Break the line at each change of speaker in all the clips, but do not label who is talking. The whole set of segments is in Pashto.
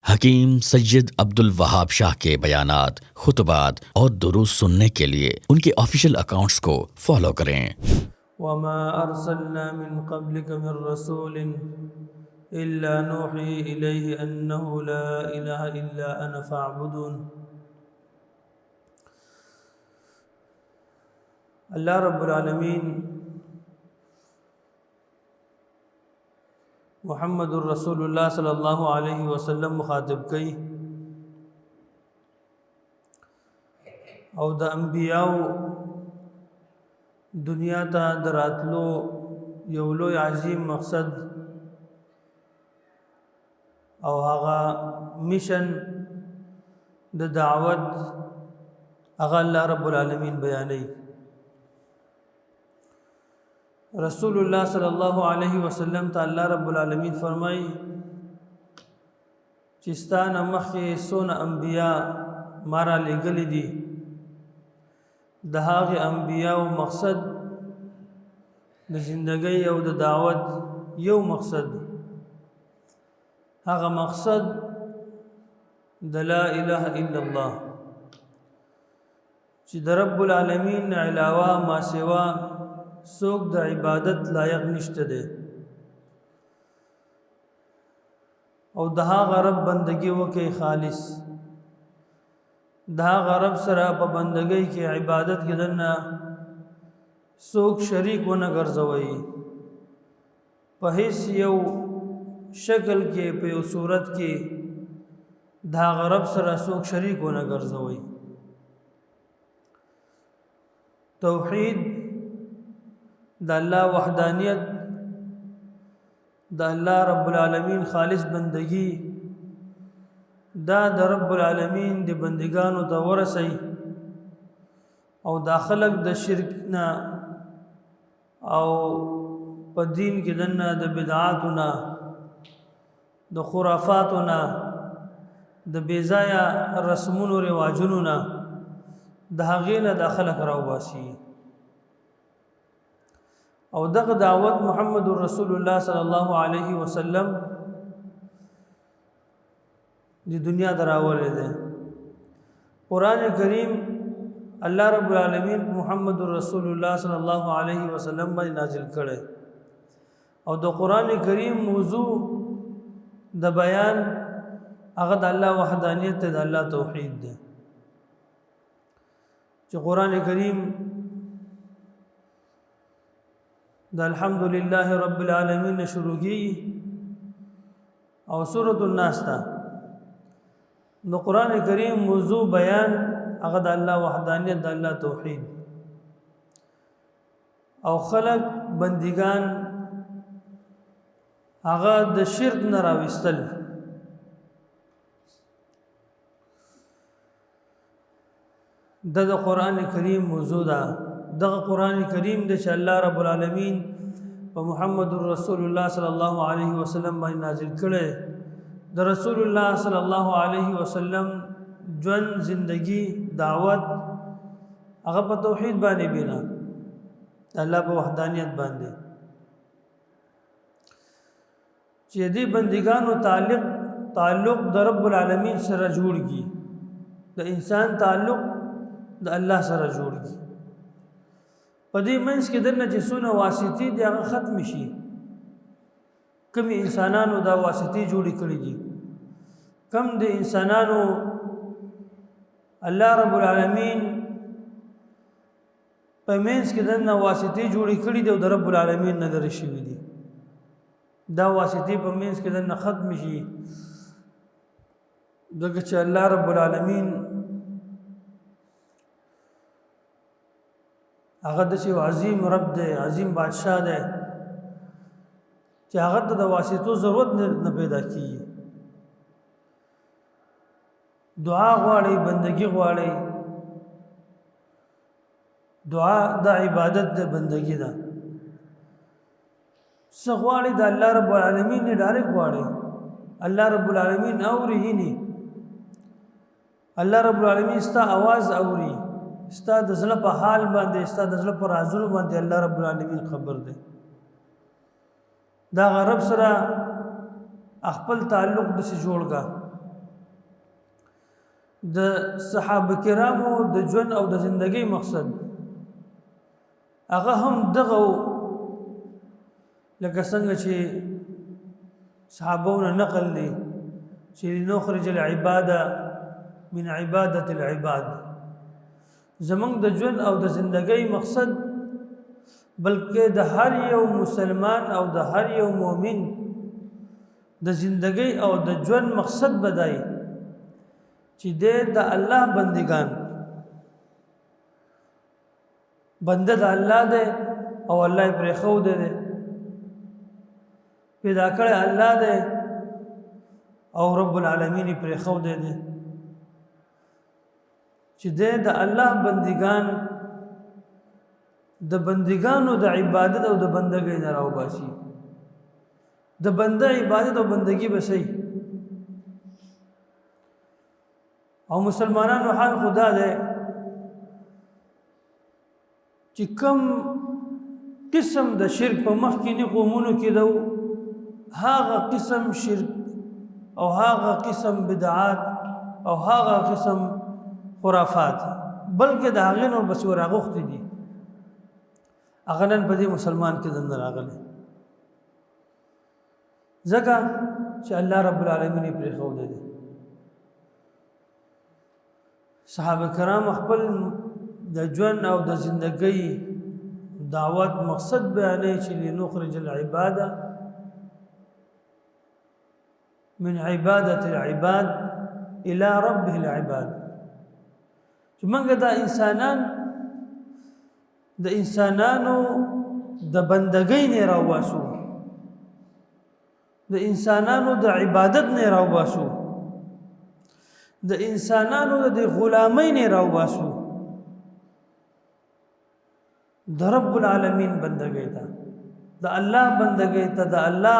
हकीम सैयद अब्दुल वहाब शाह के बयानात, खुतबात और दुरूद सुनने के लिए उनके ऑफिशियल अकाउंट्स को फॉलो करें।
वमा अरसलना मिन क़ब्लिक मिन रसूलिन इल्ला नूही इलैहि अन्नहु ला इलाहा इल्ला अना फ़अबुदून। अल्लाह रब्बुल आलमीन मुहम्मदुर रसूलुल्लाह सल्लल्लाहु अलैहि वसल्लम मुखातिब कई और द अंबियाओ दुनिया ता दरातलो यौलो अजीम मकसद और आगा मिशन द दावत आगा अल्लाह रब्बुल आलमीन बयानी। रसूलुल्लाह सल्लल्लाहु अलैहि वसल्लम ता अल्लाह रब्बुल आलमीन फरमाई चिस्ता नमख के सोन अंबिया मारा ले गली दी दहाग अंबिया व मकसद द जिंदगी और द दावत यो मकसद आगा मकसद द ला इलाहा इल्लल्लाह ची द रब्बुल आलमीन अलावा मा सिवा सोक द इबादत लायक निश्त दे और दहा गरब बंदगी व के खालिस दहा गरब सरा प बंदगी के इबादत के दन्ना सोक शरीक व न गर्जवई पहिस यौ शक्ल के पे सूरत के दहा गरब सरा सोक शरीक व न गर्जवई। तौहीद द अल्लाह वहदानियत द अल्लाह रब्बुल आलमीन खालिस बंदगी दा द रब्बुल आलमीन द बंदिगान व तवरसई और दाखलक द शिरकना और पदीन के दन्ना द बिदआतुना द खुराफातुना द बेजाया रस्मुन व रिवाजुना दहागीना दाखलक रावबासी और दग दावत मुहम्मदुर रसूलुल्लाह सल्लल्लाहु अलैहि वसल्लम दी दुनिया दरावले दे। कुरान करीम अल्लाह रब्बुल आलमीन मुहम्मदुर रसूलुल्लाह सल्लल्लाहु अलैहि वसल्लम में नाजिल करे और द कुरान करीम मौजू द बयान अगद अल्लाह वहदानियत द अल्लाह तौहीद दे। जो कुरान करीम द अल्हम्दुलिल्लाह रब्बिल आलमीन ने शुरू की और सूरतुन नास था द कुरान करीम मौजू बयान अगद अल्लाह वहदानियत द अल्लाह तौहीद और खलक बंदिगान अगद शिरक न राविस्तल द कुरान करीम मौजूदा द कुरान करीम दे अल्लाह रब्बुल आलमीन व मुहम्मदुर रसूलुल्लाह सल्लल्लाहु अलैहि वसल्लम में नाजिल करे द रसूलुल्लाह सल्लल्लाहु अलैहि वसल्लम जन जिंदगी दावत अगर पर तौहीद बाने बिना अल्लाह पर वहदानियत बांधे चेदी बंदिगान व ताल्लुक़ द रब्बुल आलमीन सरा जुड़ की द इंसान ताल्लुक़ द अल्लाह सरा जुड़ की पदी मंस के दर जिसुना वासिती दे आगा ख़त्म शी कम इंसानानो दा वासिती जोड़ी करी दी कम दे इंसानानो अल्लाह रब्बुल आलमीन पेमेंस के दर वासिती जोड़ी करी दे द रब्बुल आलमीन नगर शिवी दी दा वासिती पेमेंस के दर ख़त्म शी दग अल्लाह रब्बुल आलमीन अगद से अजीम रब दे अजीम बादशाह दे कि अगद द वासितो ज़रूरत न पैदा की दुआ गवाड़ी बंदगी गवाड़ी दुआ द इबादत दे बंदगी दा सगवाड़ी द अल्लाह रब्बुल आलमीन ने डायरेक्ट गवाड़ी अल्लाह रब्बुल आलमीन औरी ही नहीं अल्लाह रब्बुल आलमीन इसका आवाज़ औरी इसता दज़ला पर हाल बांधे इसता दज़ला पर राजुल बांधे अल्लाह रब्बुल आलमीन खबर दे दा रब सरा अखपल ताल्लुक़ दसे जोड़ का د صحابه کرامو د ژوند او د زندګۍ مقصد هغه هم دغه لکه څنګه چې صحابونه نقل دي چې نخرج العباده من عباده العباد زمونږ د ژوند او د زندګۍ مقصد بلکې د هر یو مسلمان او د هر یو مؤمن د زندګۍ او د ژوند مقصد بدای چې د الله بندگان بنده د الله دی او الله پر خو دی پیدا کړی الله دی او رب العالمین پر خو دی چې د الله بندگان د بندگانو د عبادت او د بندګۍ نه راوباسي د بنده عبادت او بندگی به صحیح او مسلمانانو حال خدا ده چې کم قسم د شرک په مخکینی قومونو کې دو هاغه قسم شرک او هاغه قسم بدعات او هاغه قسم خرافات بلکې د هغه نور بس ورغخت دي اغنن په دې مسلمان کې دنه راغله ځکه چې الله رب العالمین پر خو دي صحابه کرام خپل د ژوند او د زندګۍ دعوت مقصد بیانې چې لنخرج العباده من عباده العباد الى ربه العباد چې موږ د انسانانو د بندګۍ نه راوباسو د انسانانو د عبادت نه راوباسو د انسانانو د غلامۍ نه راوباسو د رب العالمین بندګۍ ته د الله بندګۍ ته د الله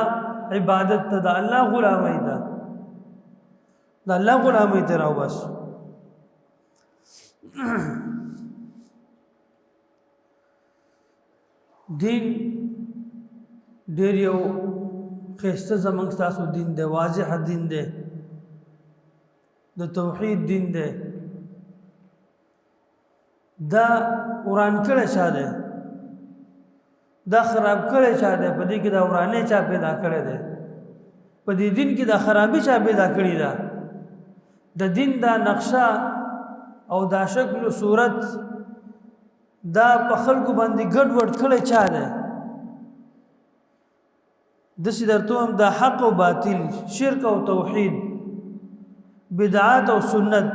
عبادت ته د الله غلامۍ ته د الله غلامۍ ته راوباسو دین ډیر یو خسته زمنګ تاسو دین دی واضح دین دی د توحید دین دی دا قران کړه چا دی دا خراب کړه چا دی په دې کې دا ورانه چا پیدا کړی دی په دې دین کې دا خرابي چا پیدا کړی دا د دین دا نقشه او دا شکل او صورت دا په خلکو باندې ګډ وډ کړی چا دی د سیدرتو هم دا حق او باطل شرک او توحید بدعات او سنت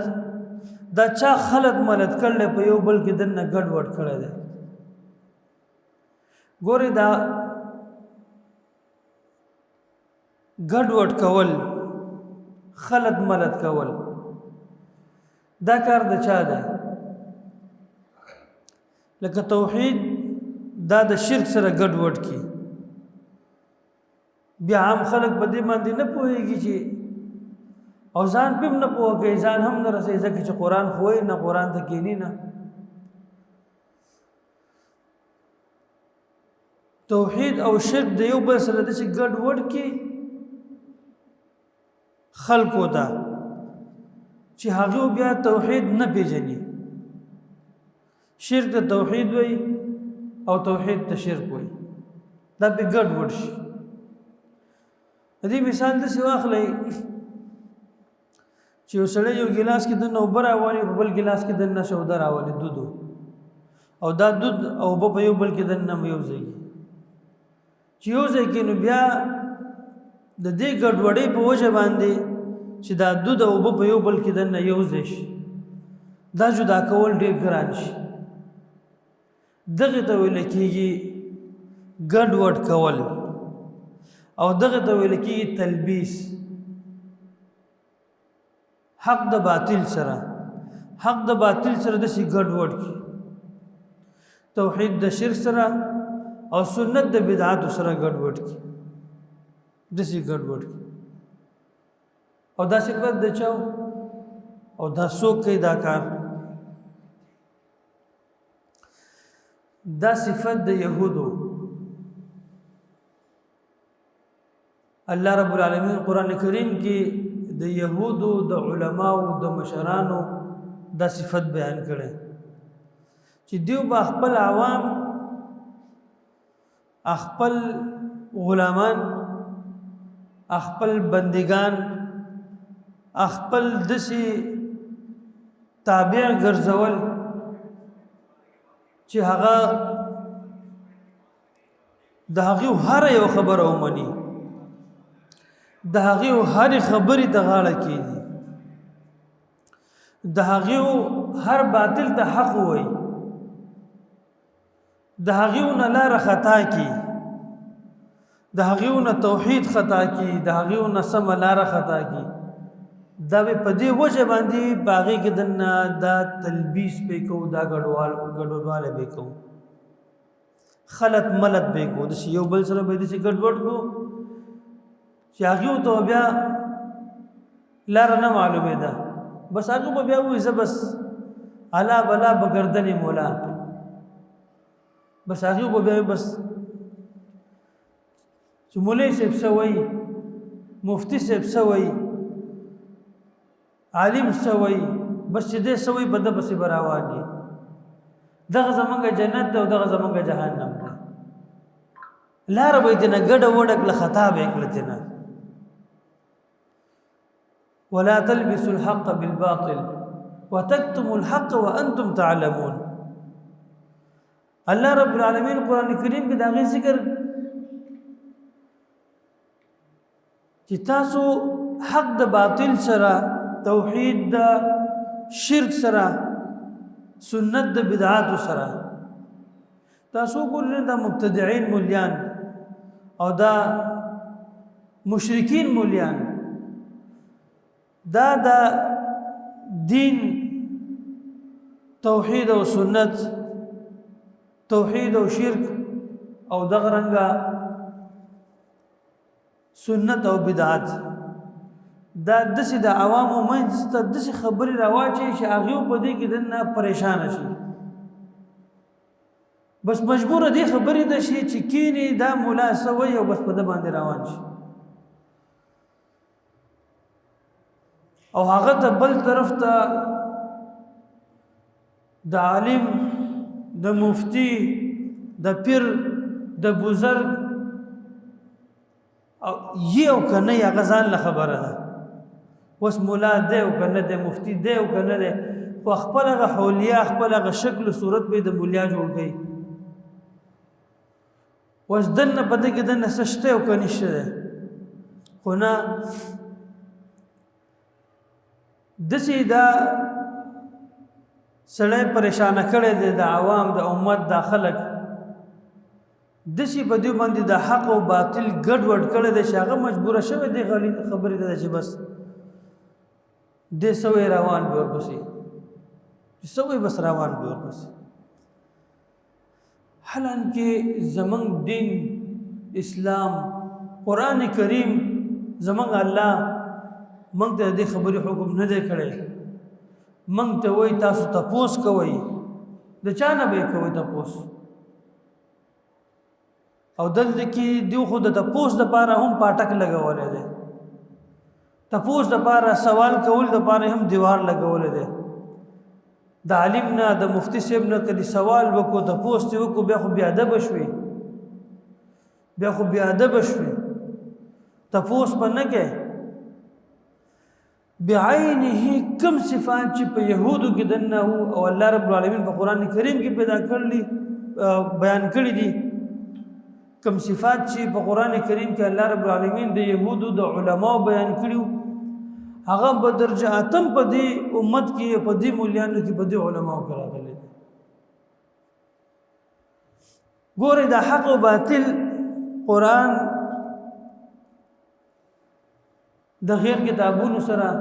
دا چا خلق ملت کړل په یو بل کې دنه ګډ وډ کړی دی ګوري دا ګډ وډ کول خلق ملت کول دا کار د چا دی لکه توحید دا د شرک سره ګډ وډ کی بیا عام خلق په دې باندې نه پوهیږي چې او ځان پم نه پوهږي ځان هم نه رسي ځکه چې قران خوې نه قران ته کینی نه توحید او شرک د یو بل سره د ګډ وډ کی خلقو ته چې هغه بیا توحید نه پیژني شرک ته توحید وای او توحید ته شرک وای دا به ګډ وډ شي دې مثال د څه واخلې چې وسړی یو ګلاس کې د نو براوالي په بل ګلاس کې د نشو دراوالي دودو او دا دود او په یو بل کې د نم یو ځای چې یو ځای کې نو بیا د دې ګډوډۍ په وجه باندې چې دا دود او په یو بل کې د نه یو ځای شي دا جدا کول ډېر ګران شي دغه ته ویل کېږي ګډوډ کول او دغه ته ویل کېږي تلبیس حق د باطل سره د شي ګډوډ کی توحید د شرک سره او سنت د بدعات سره ګډوډ کی د شي ګډوډ کی او دا صفت د چاو او دا څوک کوي دا کار دا صفت د يهودو الله رب العالمین قران کریم کې د یهودو د علماو د مشرانو دا صفت بیان کړي چې دیو با خپل عوام خپل غلامان خپل بندگان خپل دسی تابع ګرځول چې هغه د هغه هر یو خبره ومني د هغه هر خبرې د غاړه کېږي د هغه هر باطل ته حق وای د هغه نه لار خطا کی د هغه نه توحید خطا کی د هغه نه سم لار خطا کی دا په دې وجه باندې باغی کې دنه دا تلبیس به کو دا ګډوډواله به کو خلط ملت به کو د یو بل سره به دې ګډوډ کو چې هغه ته بیا لار نه معلومه ده بس هغه بیا وې بس الا بلا بغردن مولا بس هغه بیا بس چې مولوی صاحب سوي مفتی صاحب سوي عالم سوي بس چې دې سوي بده بس براوان دي دغه زمونږ جنت او دغه زمونږ جهنم ده لار به دې نه ګډ وډک له خطا به کړتنه ولا تلبسوا الحق بالباطل وتكتموا الحق وانتم تعلمون الله رب العالمین قران کریم کې دا غي ذکر چې تاسو حق د باطل سره توحید د شرک سره سنت د بدعات سره تاسو ګورئ د مبتدعين مولیان او دا مشرکین مولیان دا د دین توحید او سنت توحید او شرک او دغه رنګه سنت او بدعات دا دسی د عوامو منځ ته دسی خبرې راواچي چې هغه په دې کې دنه پریشان شي بس مجبور دي خبرې د شي چې کینی دا مولا سوي او بس په د باندې روان شي او هغه ته بل طرف ته د عالم د مفتی د پیر د بزرگ او یو کنه یا غزان له خبره ده وس مولا ده او کنه ده مفتی ده او کنه ده په خپل غ حولیا خپل غ شکل صورت به د مولیا جوړ کړي وس دنه پد کې دنه سشته او کنه شته خو نه دسی دا سړی پریشان کړي دي د عوام د امت د خلک دسی په دې باندې د حق او باطل ګډ وډ کړي دي شاغه مجبور شوه دي غلي خبرې ده چې بس د سوي روان به ورپسې سوي بس روان به ورپسې حالانکه زمنګ دین اسلام قران کریم زمنګ الله مونږ ته دې خبرې حکم نه دی کړی مونږ ته وای تاسو تپوس کوئ د چا نه به کوئ تپوس او دلته کې دیو خود د تپوس د پاره هم پاټک لګولې ده تپوس د پاره سوال کول د پاره هم دیوار لګولې ده د عالم نه د مفتی صاحب نه کدي سوال وکړو تپوس ته وکړو بیا خو بیا ادب شوي بیا خو بیا ادب شوي تپوس په نه کې بعینه کم صفات چې په يهودو کې دنه او الله رب العالمین په قران کریم کې پیدا کړلی بیان کړی دي کم صفات چې په قران کریم کې الله رب العالمین د يهودو د علماو بیان کړیو هغه په درجه اتم په دې امت کې په دې مولیانو کې په دې علماو کې راغلي ګوره د حق او باطل قران د غیر کتابونو سره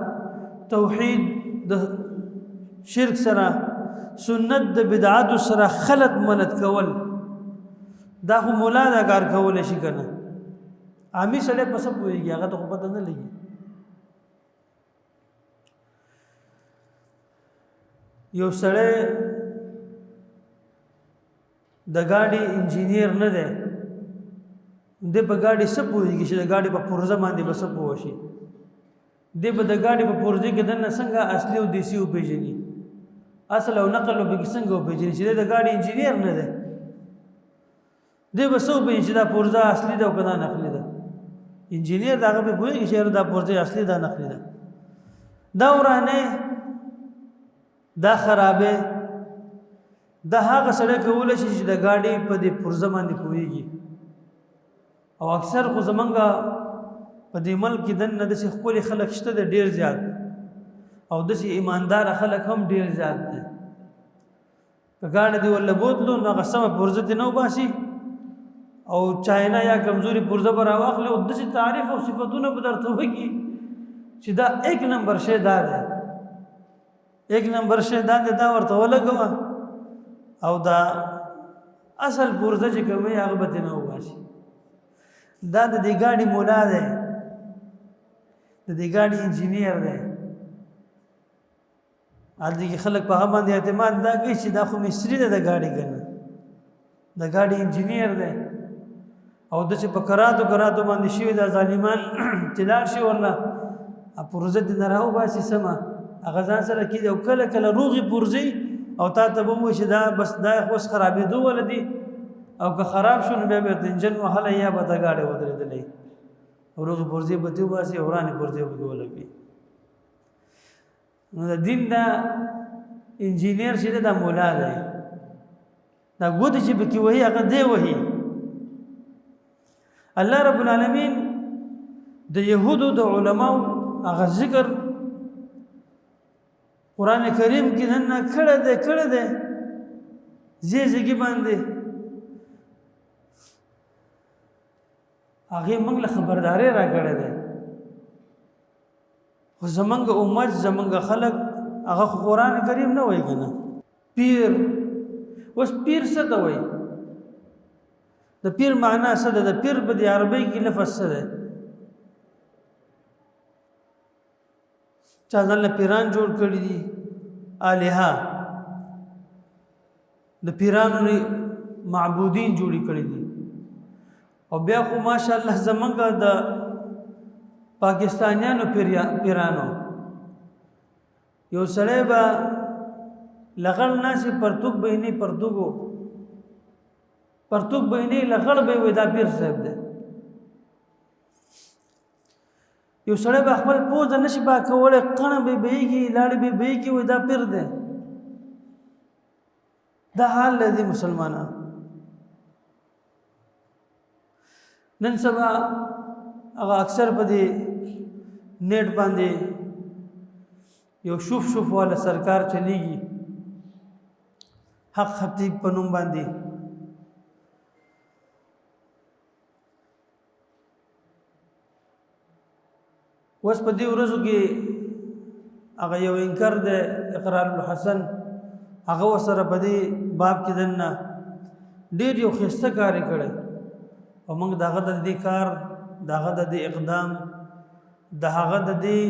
توحید د شرک سره سنت د بدعات سره خلط ملت کول دا خو مولا دا کار کول شي کنه عامي سره پس پويږي هغه ته پته نه لګي یو سره د ګاډي انجینیر نه ده د په ګاډي څه پويږي چې د ګاډي په پرزه باندې بس پوه شي دی به د ګاډي په پرزې کې دننه څنګه اصلي او دیسي وپېژني، اصل او نقل به پکې څنګه وپېژني چې دی د ګاډي انجینیر نه دی. دی به څه وپېژني چې دا پرزه اصلي ده او که دا نقلي ده. انجینیر د هغه پې پوهېږي چې یاره دا پرزه اصلي ده نقلي ده. دا ورانې دا خرابې دا هغه سړی کولی شي چې د ګاډي په دې پرزه باندې پوهېږي. او اکثر خو زمونږ په دې ملک کې دننه داسې ښکلي خلک شته دی ډېر زیات، او داسې ایمانداره خلک هم ډېر زیات دی. که ګاډی دې ورله بوتلو نو هغه سمه پرزه دې نه وباسي او چاینا یا کمزوري پرزه به راواخلي او داسې تعریف او صفتونه به درته وکړي چې دا ایک نمبر شی دا دی، ایک نمبر شی دا دی، دا ورته ولګوه او دا اصل پرزه چې کومه هغه به ترې نه وباسي. دا د دې ګاډي مولا دی، د دې ګاډي انجینیر دی. هلته کې خلک په هغه باندې اعتماد دا کوي چې دا خو مستري دی د ګاډي که نه، د ګاډي انجینیر دی. او داسې په کراتو کراتو باندې شوي دا ظالمان چې لاړ شي ورله پرزه دې نه راوباسي سمه هغه ځان سره کېږي او کله کله روغې پرزې او تا ته به ووایي چې دا بس دا اوس خرابېدو وله دي او که خراب شو نو بیا به ورته انجن وهلی یا به ته ګاډی ودرېدلی او روغې پرزې به ترې وباسي او ورانې پرزې به پکې ولګوي. نو د دین دا انجینیر چې دی دا مولا دی، دا ګوتې چې پکې وهي هغه دی وهي. الله رب العالمین د یهودو د علماو هغه ذکر قرآن کریم کې نن کړی دی زیږې باندې هغې موږ له خبردارۍ راکړی دی. خو زمونږ امت زمونږ خلک هغه خو قرآن کریم نه وایي که نه. پیر اوس پیر څه ته وایي؟ د پیر معنا څه ده؟ د پیر په د عربۍ کې لفظ څه دی؟ چا ځان له پیران جوړ کړي دي الها، د پیرانو معبودین جوړې کړي دي. او بیا خو ماشاءالله زمونږ د پاکستانیانو پیرانو یو سړی به لغړ ناسي پرتوک به یې نه پرتوکو پرتوک به یې نه لغړ به یې وایي دا پیر صاحب دی. یو سړی به خپل پوزه نشي پاکولی قڼه به یې بهیږي لاړې به یې بهیږي وایي دا پیر دی. دا حال دی مسلمانان. نن سبا هغه اکثر په دې نیټ باندې یو شوف والا سرکار چلیږي حق خطیب په نوم باندې. اوس په دې ورځو کې هغه یو انکر دی اقرار الحسن، هغه ورسره په دې باب کې دننه ډېر یو ښایسته کار یې کړی او موږ د هغه د دې کار د هغه د دې اقدام د هغه د دې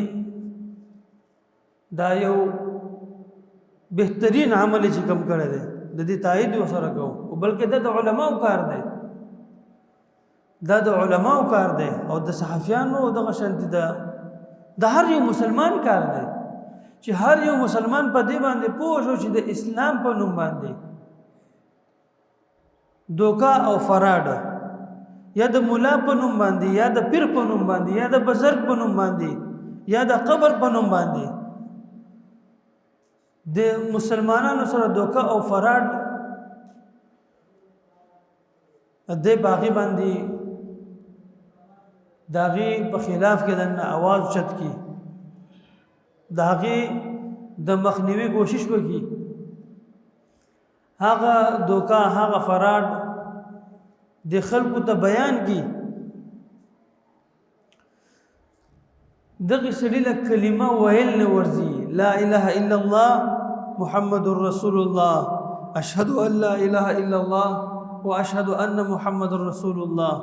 دا یو بهترین عمل چې کوم کړی دی د دې تایید ورسره کوو. او بلکې دا د علماو کار دی، دا د علماو کار دی او د صحافیانو دغه شانتي د هر یو مسلمان کار دی چې هر یو مسلمان په دې باندې پوه شو چې د اسلام په نوم باندې دوکا او فراډ یا د مولا په نوم باندې یا د پیر په نوم باندې یا د بزرګ په نوم باندې یا د قبر په نوم باندې د مسلمانانو سره دوکا او فراډ د باغی باندې داغي په خلاف کې د आवाज چت کی داغي د مخنیوي کوشش وکي. هغه دوکا هغه فراډ د خلکو ته بیان کی. دغه سړي له کلمه ویل نه ورځي لا اله الا الله محمد رسول الله اشهد ان لا اله الا الله واشهد ان محمد رسول الله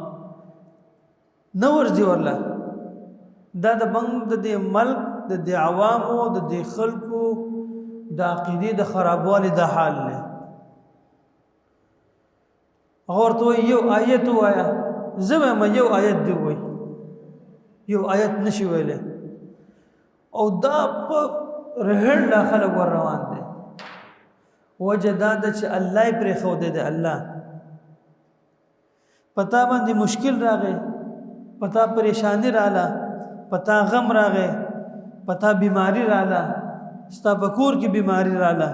نو ورځي ورله. دا د بنګ د ملک د عوامو د خلکو د عقیدې د خرابوالي د حال نه اور تو یو آیت وایا زمه ما یو آیت دی وای یو آیت نشي ویلې او دا په رهړ لا خلک ور روان دي وجه دا ده چې الله یې پرېښودی دی الله پتا باندې مشکل راغی پتا پریشانی رااله پتا غم راغی پتا بیماری رااله ستا په کور کې بیماری رااله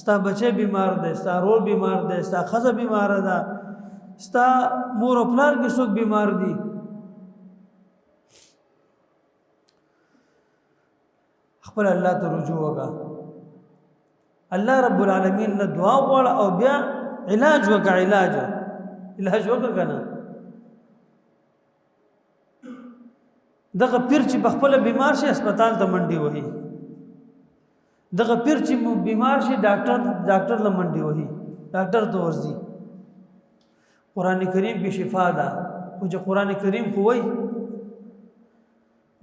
ستا بچی بیمار دی ستا رور بیمار دی ستا ښځه بیماره ده ستا مور او پلار کې څوک بیمار دي خپل الله ته رجوع وکړه الله رب العالمین نه دعا وغواړه او بیا علاج وکړه علاج وکړه که نه دغه پیر چې په خپله بیمار شي هسپتال ته منډې وهي دغه پیر چې بیمار شي ډاکټر له منډې وهي ډاکټر ته ورځي قرآن کریم کې شفا ده خو چې قرآن کریم خو وایي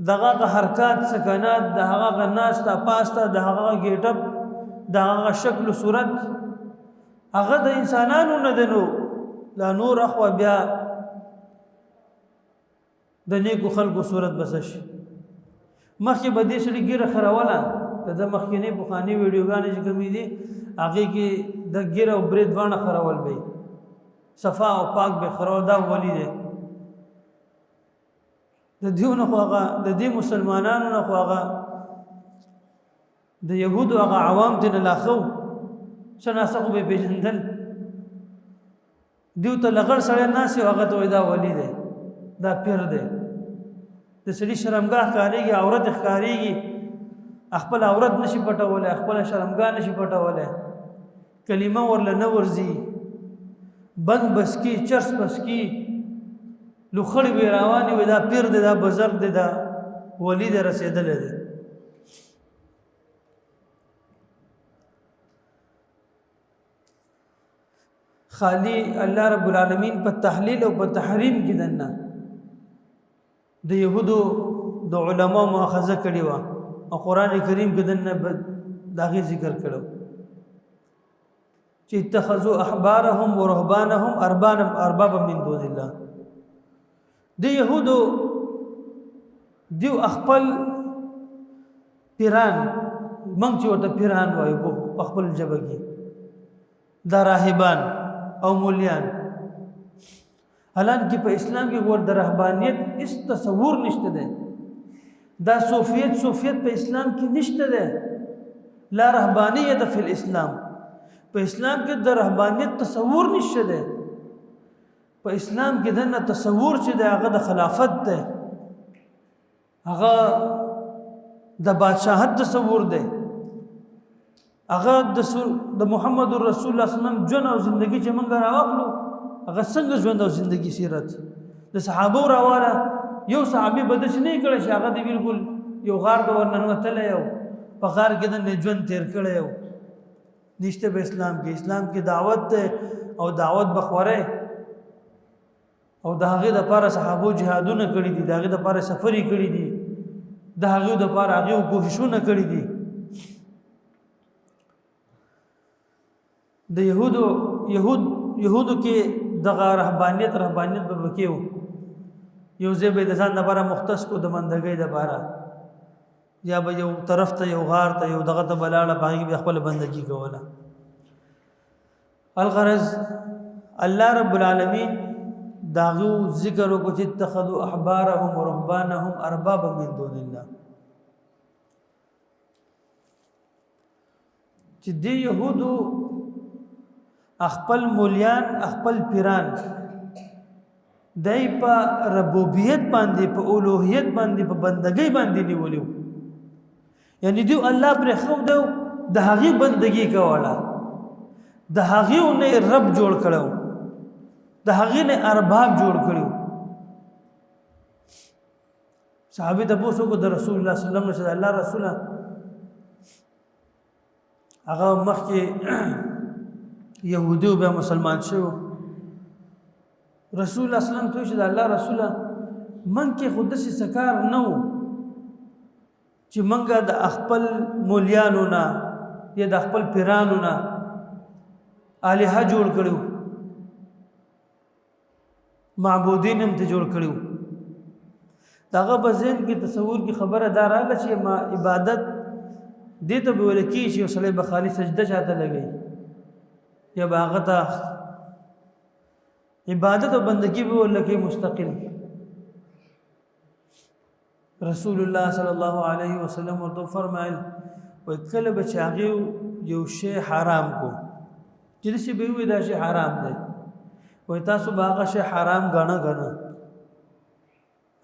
دغه حرکات سکنات د هغه ناسته پاسته د هغه ګیټ اپ د هغه شکل او صورت هغه د انسانانو نه دی نو لا نور اخوا بیا د نیکو خلکو صورت بس شي مخکې به دې سړي ګیره خروله د مخکینې پخواني ویډیوګانې چې کومې دي هغې کې د ګیره او برې دواړه خرول به صفا او پاک به خرول دا ولی دی د دیو نه خو هغه د دې مسلمانانو نه خو هغه د یهودو هغه عوام ته نه لا ښه څه ناسه خو به یې پېژندل دیو ته لغړ سړی ناست یو هغه ته وایي دا ولی دی دا پیر دی د سړي شرمګاه ښکارېږي عورت ښکارېږي خپل عورت نشي پټولی خپل شرمګاه نشي پټولی کلمه ورله نه ورځي بنګ بس کی چرس بس کی لوخړې به روانې وي دا پیر دی دا بزرګ دی دا ولی دی رسېدلی دی خالی الله رب العالمین په تحلیل او په تحریم کې دنه د یهودو د علماء مؤاخذه کړې وه او قرآن کریم کې دنه د هغې ذکر کړو چې اتخذوا احبارهم ورهبانهم اربابا من دون الله د یهودو دیو خپل پیران موږ چې ورته پیران وایو په خپل ژبه کې دا راهبان او مولیان حالانکه په اسلام کې ور د رهبانیت هیڅ تصور نشته ده دا صوفیت په اسلام کې نشته ده لا رهبانیت فی الاسلام په اسلام کې د رهبانیت تصور نشته ده په اسلام کې دنه تصور چې ده هغه د خلافت ده هغه د بادشاہت تصور ده هغه د محمد رسول الله صلی الله علیه وسلم ژوند او زندگی چې موږ راوخلو هغه څنګه ژوند او زندگی سیرت د صحابه راواله یو صحابي بدش نه کړی چې هغه دی بالکل یو غار د ورننوتلی یو په غار کې د ژوند تیر کړی یو نشته په اسلام کې دعوت ده او دعوت بخوره او د هغې دپاره صحابو جهادونه کړي دي د هغې دپاره سفرې کړي دي د هغې دپاره هغې کوښښونه کړي دي د یهودو کې دغه رهبانیت به پکې و یو ځای به یې د ځان دپاره مختص کړو د بندګۍ دپاره یا به یو طرف ته یو غار ته یو دغه ته به لاړه په هغې کې به خپله بندګي کوله الغرض الله رب العالمین د هغو ذکر وکړو چې اتخذوا احبارهم ورهبانهم اربابا من دون الله چې دې یهودو خپل مولیان خپل پیران دای په ربوبیت باندې په اولوهیت باندې په بندګۍ باندې نیولیو یعنی دیو الله پر خو دو د هغې بندګي کوله د هغې نه رب جوړ کړو د هغې نه ارباب جوړ کړو صحابه تاسو کو د رسول الله صلی الله علیه وسلم الله رسوله هغه مخکې يهودي به مسلمان شو رسول الله صلی الله علیه وسلم ته چې الله رسوله من کې خود څه سکار نو چې منګه د خپل مولیانو نه یا د خپل پیرانو نه الها جوړ کړو معبودین هم ته جوړ کړو داغه بزین کې تصور کی خبره دار الله چې ما عبادت دې ته به ولکی شي او صلی به خالی سجده چاته لګي یا باغته عبادت او بندگی به ولکی مستقل. رسول الله صلی الله علیه وسلم ورته فرمایل وکله بچاغي یو شی حرام کو چې شي به وي دا شی حرام دی وای تاسو باغه شی حرام غاڼه غاڼه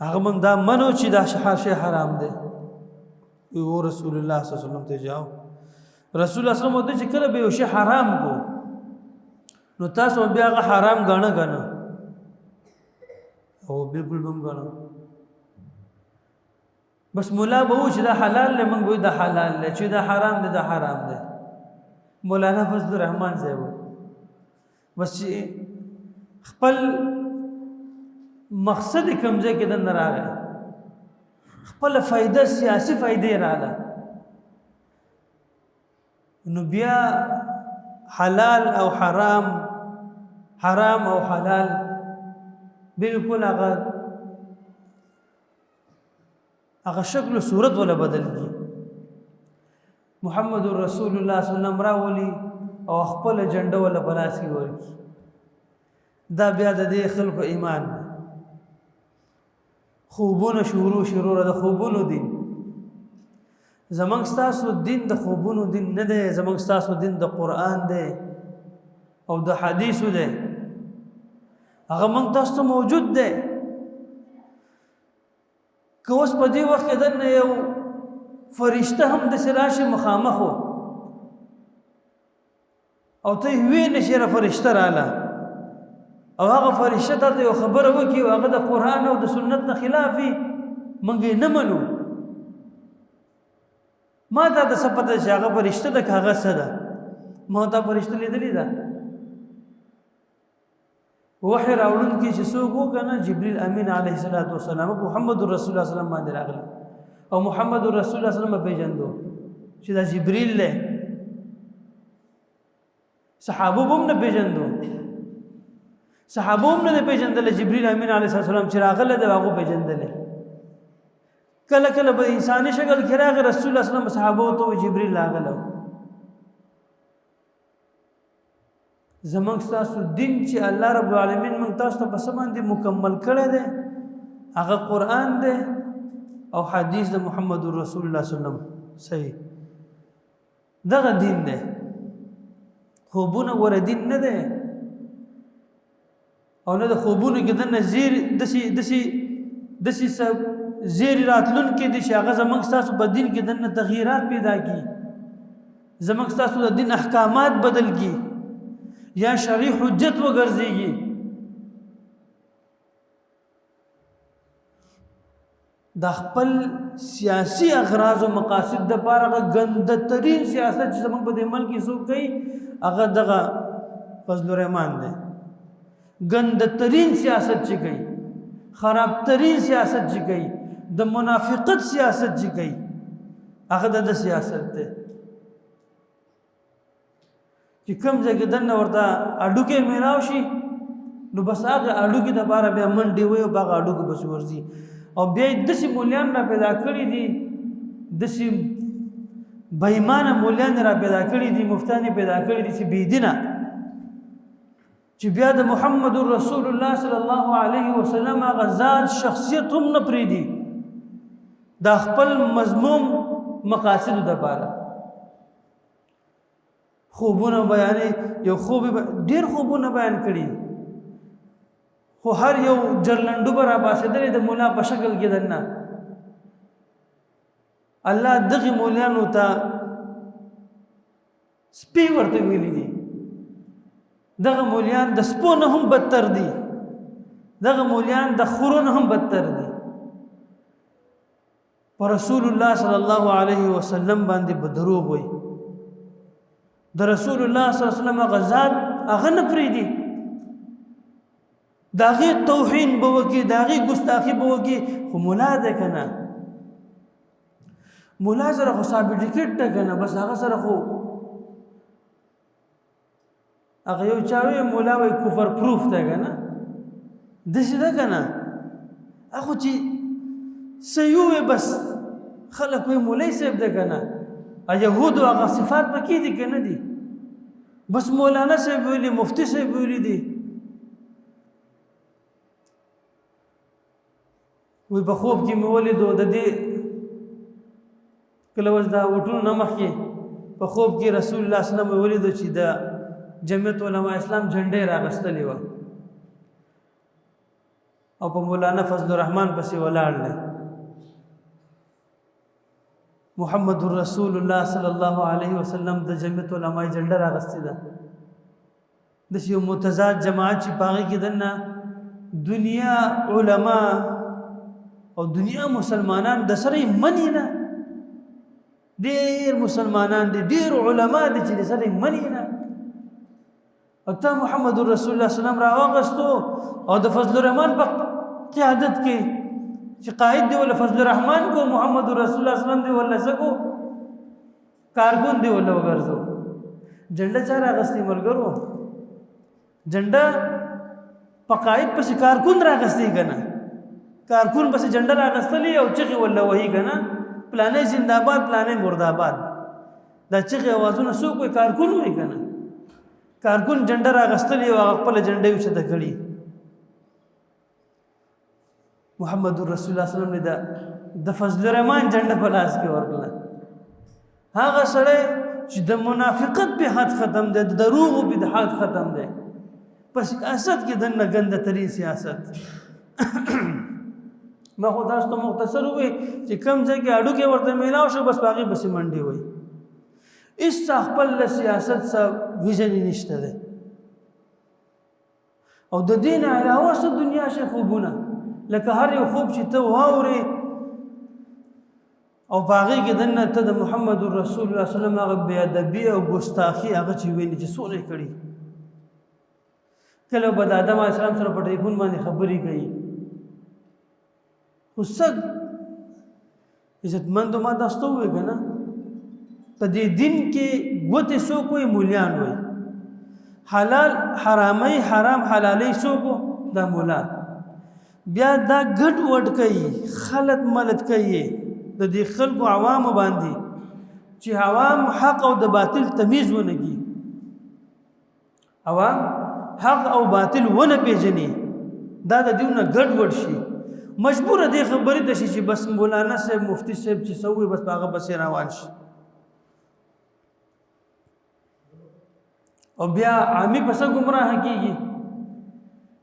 هغه من دا منو چې دا شی حرام دی. او رسول الله صلی الله علیه وسلم ته جاو رسول الله صلی الله علیه وسلم ته چې کله به یو شی حرام کو نو تاسو بیا هغه حرام غاڼه غاڼه او بالکل بم غاڼه بس مولا به چې دا حلال له من ګوي دا حلال له چې دا حرام دی دا حرام دی. مولانا فضل الرحمن صاحب بس خپل مقصد کمزه کې د نراغه خپل فائدہ سیاسی فائدې رااله نو بیا حلال او حرام حرام او حلال بالکل هغه شکل و صورت ولا بدل کی. محمد رسول الله صلی الله علیه وسلم راولي او خپل جنډه ولا بلاس کی ورکی دا بیا د دې خلکو ایمان خوبونه شروع د خوبونو دین زمنګ تاسو دین د خوبونو دین نه دی زمنګ تاسو دین د قران دی او د حدیثو دی هغه موږ تاسو موجود دی. که اوس په دې وخت کې دنه یو فرشته هم د سراشي مخامخو او ته وی نشره فرشته رااله او هغه فرشته ته یو خبره وکي او هغه د قران او د سنت نه خلافي منګې نه منو ما ته د سپته چې هغه فرشته د کاغذ سره ما ته فرشته لیدلې ده وحی راوړون کې چې څوک وکنه جبريل امین علیه السلام محمد رسول الله صلی الله علیه وسلم باندې راغلی او محمد رسول الله صلی الله علیه وسلم پیژندو چې دا جبريل له صحابه هم نه پیژندو صحابه هم نه پیژندل جبريل امین علیه السلام چې راغله دا هغه پیژندل کله کله به انساني شکل کې راغی رسول الله صلی الله علیه وسلم صحابه ته جبريل راغله زمنګ تاسو دین چې الله رب العالمین موږ تاسو ته په سمان دي مکمل کړی دی هغه قران دی او حدیث د محمد رسول الله صلی الله علیه وسلم صحیح دغه دین دی خوبونه ور دین نه دی او نه د خوبونه کې د نذیر دسی سب زیر راتلون کې د شاغه زمنګ تاسو په دین کې د تغییرات پیدا کی زمنګ تاسو د دین احکامات بدل کی یا شرعی حجت وګرځيږي د خپل سیاسی اغراض او مقاصد د لپاره غنده ترين سیاست چې زموږ په ملک کې څوک کوي هغه دغه فضل الرحمن دی غنده ترين سیاست چې کوي خراب ترين سیاست چې کوي د منافقت سیاست چې کوي هغه د سیاست دی چې کوم ځای کې دنه ورته اډوکې میراو شي نو بس هغه اډوکې د بار بیا منډي وي او هغه اډوکې بس ورزي او بیا دسی مولیان را پیدا کړی دي دسی بېمانه مولیان را پیدا کړی دي مفتانی پیدا کړی دي چې بيدینه چې بیا د محمد رسول الله صلی الله علیه وسلم غزاد شخصیت هم نه پریدي د خپل مضمون مقاصد د لپاره خوبونه بیانې یو خوب ډیر خوبونه بیان کړي خو هر یو جرلندو برا باسدل د مولا په شکل کې دنه الله دغه مولانو ته سپی ورته ویلي دي دغه مولیان د سپونه هم بدتر دي دغه مولیان د خورونه هم بدتر دي پر رسول الله صلی الله علیه وسلم باندې بدروغ وي د رسول الله صلی الله علیه وسلم غزاد هغه نه پریدي داغه توهین بوږي داغه ګستاخی بوږي خو مولا ده کنه مولا سره خو سابډیکټ ده کنه بس هغه سره خو هغه یو چاوي مولا وي کفر پروف ده کنه دشه ده کنه اخو چې سيوه بس خلق وي مولای صاحب ده کنه یهودو هغه صفات پکې دي کنه دي بس مولانا صاحب ویلي مفتی صاحب ویلي دي وی په خوب کې مې ولیدو د دې کله وځ دا وټونو نه مخکې په خوب کې رسول الله صلی الله علیه وسلم ولیدو چې د جمعیت علماء اسلام جنډې راغستلې وه او په مولانا فضل الرحمن پسې ولاړ دی محمد رسول الله صلی الله علیه وسلم د جمعیت علماء جنډه راغستې ده د یو متضاد جماعت چې پاغې کې دنه دنیا علما او دنیا مسلمانان د سره منی نه ډېر مسلمانان دي ډېر علما دي چې د سره منی نه او ته محمد رسول الله صلی الله علیه وسلم راوغستو او د فضل الرحمن په قیادت کې چې قائد دی ولا فضل الرحمن کو محمد رسول الله صلی الله علیه وسلم دی ولا سکو کارکون دی ولا وګرځو جنډه چا راغستې ملګرو جنډه په قائد پسې کارکون راغستې کنه کارکون پسې جنډه راغستلې او چغې ولا وਹੀ کنه پلانې زنده‌باد پلانې مرده‌باد دا چغې आवाजونه سو کوئی کارکون وای کنه کارکون جنډه راغستلې او خپل جنډه یې چته کړی محمد رسول الله صلی الله علیه وسلم د فضل الرحمن جنډه په لاس کې ورکړه هغه سره چې د منافقت به حد ختم ده د دروغ به حد ختم ده پس سیاست کې دنه ګنده تري سیاست ما خو تاسو ته مختصر وې چې کم ځای کې اډو کې ورته میلاو شو بس باقي بس منډي وای اس خپل سیاست سره ویژن نشته ده او د دین علاوه څه دنیا شي خوبونه لکه هر یو خوب چې ته واوري او باغی کې دنه ته د محمد رسول الله صلی الله علیه وسلم هغه بی ادبی او ګستاخی هغه چې ویل چې سولې کړي کله به د آدم علیه السلام سره په ټلیفون باندې خبرې کوي خو څه عزتمندو ما تاسو ته ووایي که نه په دې دین کې ګوتې څوک وایي مولیان وایي حلال حرامۍ حرام حلالۍ څوک دا مولا بیا دا ګډ وډ کوي خلط ملت کوي د دې خلکو عوامو باندې چې عوام حق او د باطل تمیز ونه کړي عوام حق او باطل ونه پیژني دا د دیونه ګډ وډ شي مجبور دی خبرې د شي چې بس مولانا صاحب مفتی صاحب چې سوي بس هغه بس روان شي او بیا عامي پس گمراه کیږي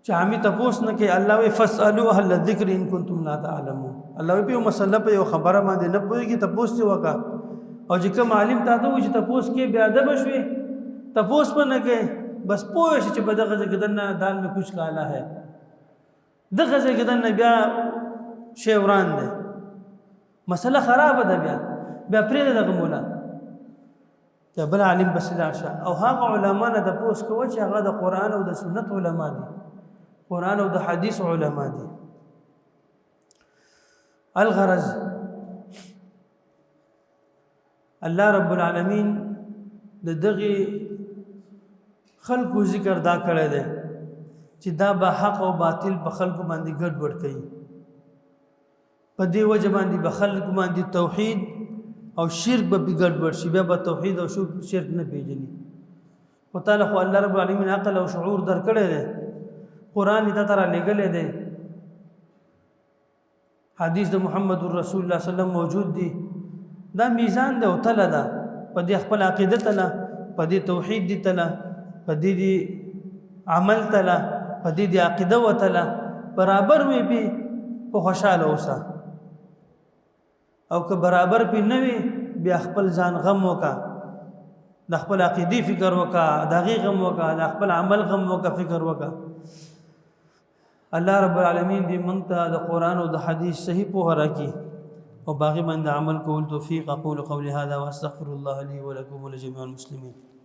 چې عامي تاسو نه کې الله وی فسالو اهل الذکر ان کنتم لا تعلمون الله وی په مسله په خبره باندې نه پويږي تاسو وکا او چې کوم عالم تاسو وي چې تاسو کې بیا ادب شوي تاسو په نه کې بس پوه شي چې په دغه ځای کې دنه دال میں کچھ کالا ہے دغه ځای کې دنه بیا شی وران دی مسله خراب ده بیا پرې دغه مولا ته بل عالم بس لاشه او هغه علما نه د پوس کوي چې هغه د قران او د سنت علما دي قران او د حدیث علما دي الغرض الله رب العالمین د دغه خلقو ذکر دا کړی دی چې دا به حق او باطل په خلقو باندې ګډ وډ کوي په دې وجه باندې به خلقو باندې توحید او شرک به ګډ وډ شي بیا به توحید او شرک نه پیژني او تعالی خو الله رب العالمین عقل او شعور درکړی دی قران ته تر لګلې دی حدیث د محمد رسول الله صلی الله علیه وسلم موجود دی دا میزان دی او تله ده په دې خپل عقیده تله په دې توحید دی تله په دې عمل تله په دې عقیده وتله برابر وي په خوشاله اوسه او که برابر پی نوی بیا خپل ځان غم وکا د خپل عقیدی فکر وکا د هغې غم وکا د خپل عمل غم وکا فکر وکا الله رب العالمین دې موږ ته د قرآن او د حدیث صحیح پوهه راکړي او باقي باندې عمل کول توفیق اقول قولي هذا واستغفر الله لي ولكم ولجميع المسلمين